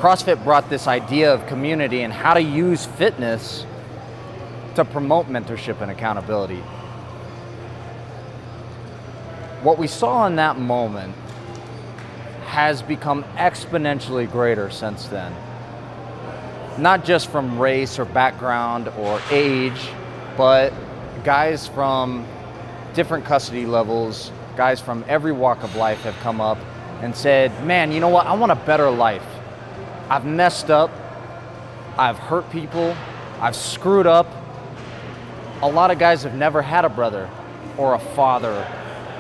CrossFit brought this idea of community and how to use fitness to promote mentorship and accountability. What we saw in that moment has become exponentially greater since then. Not just from race or background or age, but guys from different custody levels, guys from every walk of life have come up and said, man, you know what? I want a better life. I've messed up. I've hurt people. I've screwed up. A lot of guys have never had a brother or a father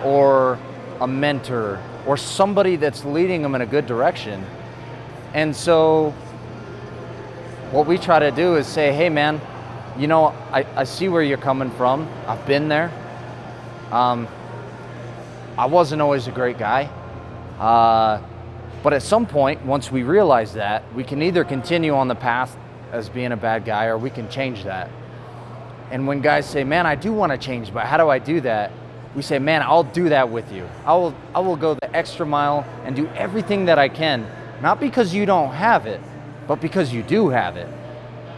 or a mentor or somebody that's leading them in a good direction. And so what we try to do is say, hey man, you know, I see where you're coming from. I've been there. I wasn't always a great guy. But at some point, once we realize that, we can either continue on the path as being a bad guy or we can change that. And when guys say, man, I do want to change, but how do I do that? We say, man, I'll do that with you. I will go the extra mile and do everything that I can, not because you don't have it, but because you do have it.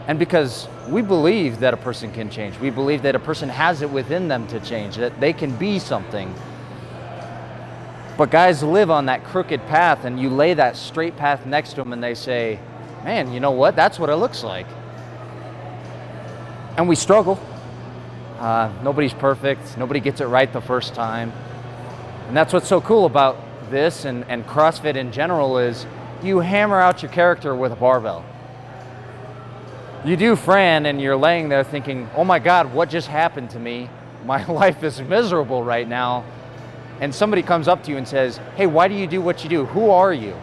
And because we believe that a person can change. We believe that a person has it within them to change, that they can be something. But guys live on that crooked path, and you lay that straight path next to them and they say, man, you know what? That's what it looks like. And we struggle. Nobody's perfect. Nobody gets it right the first time. And that's what's so cool about this and CrossFit in general is you hammer out your character with a barbell. You do Fran and you're laying there thinking, oh my God, what just happened to me? My life is miserable right now. And somebody comes up to you and says, hey, why do you do what you do? Who are you?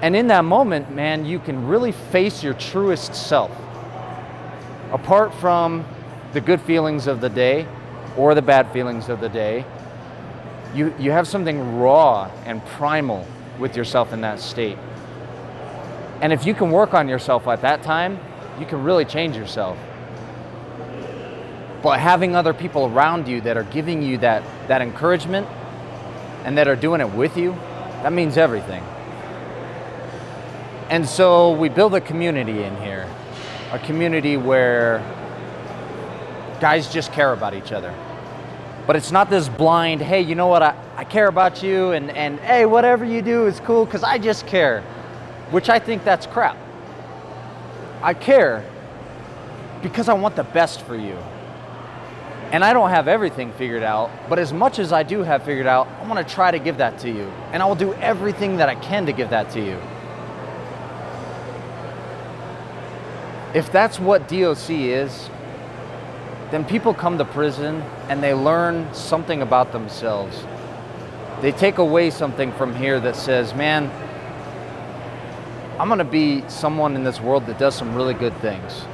And in that moment, man, you can really face your truest self. Apart from the good feelings of the day or the bad feelings of the day, you have something raw and primal with yourself in that state. And if you can work on yourself at that time, you can really change yourself. But having other people around you that are giving you that encouragement and that are doing it with you, that means everything. And so we build a community in here, a community where guys just care about each other. But it's not this blind, hey, you know what, I care about you and hey, whatever you do is cool because I just care, which I think that's crap. I care because I want the best for you. And I don't have everything figured out, but as much as I do have figured out, I want to try to give that to you. And I will do everything that I can to give that to you. If that's what DOC is, then people come to prison and they learn something about themselves. They take away something from here that says, man, I'm gonna be someone in this world that does some really good things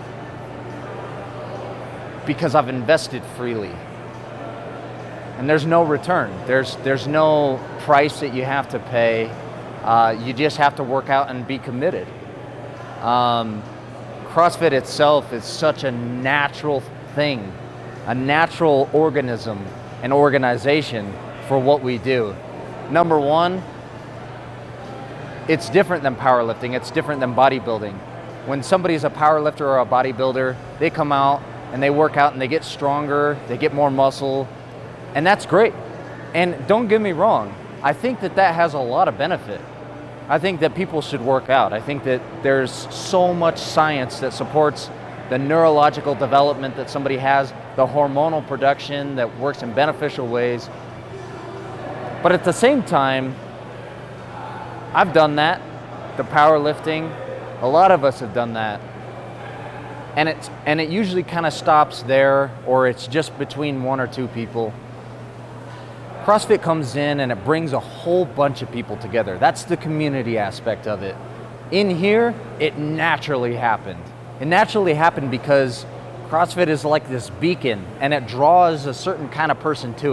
because I've invested freely. And there's no return. There's no price that you have to pay. You just have to work out and be committed. CrossFit itself is such a natural thing, a natural organism, an organization for what we do. Number one, it's different than powerlifting. It's different than bodybuilding. When somebody's a powerlifter or a bodybuilder, they come out and they work out and they get stronger, they get more muscle, and that's great. And don't get me wrong, I think that has a lot of benefit. I think that people should work out. I think that there's so much science that supports the neurological development that somebody has, the hormonal production that works in beneficial ways. But at the same time, I've done that, the powerlifting, a lot of us have done that. And it usually kind of stops there, or it's just between one or two people. CrossFit comes in and it brings a whole bunch of people together. That's the community aspect of it. In here, it naturally happened. It naturally happened because CrossFit is like this beacon and it draws a certain kind of person to it.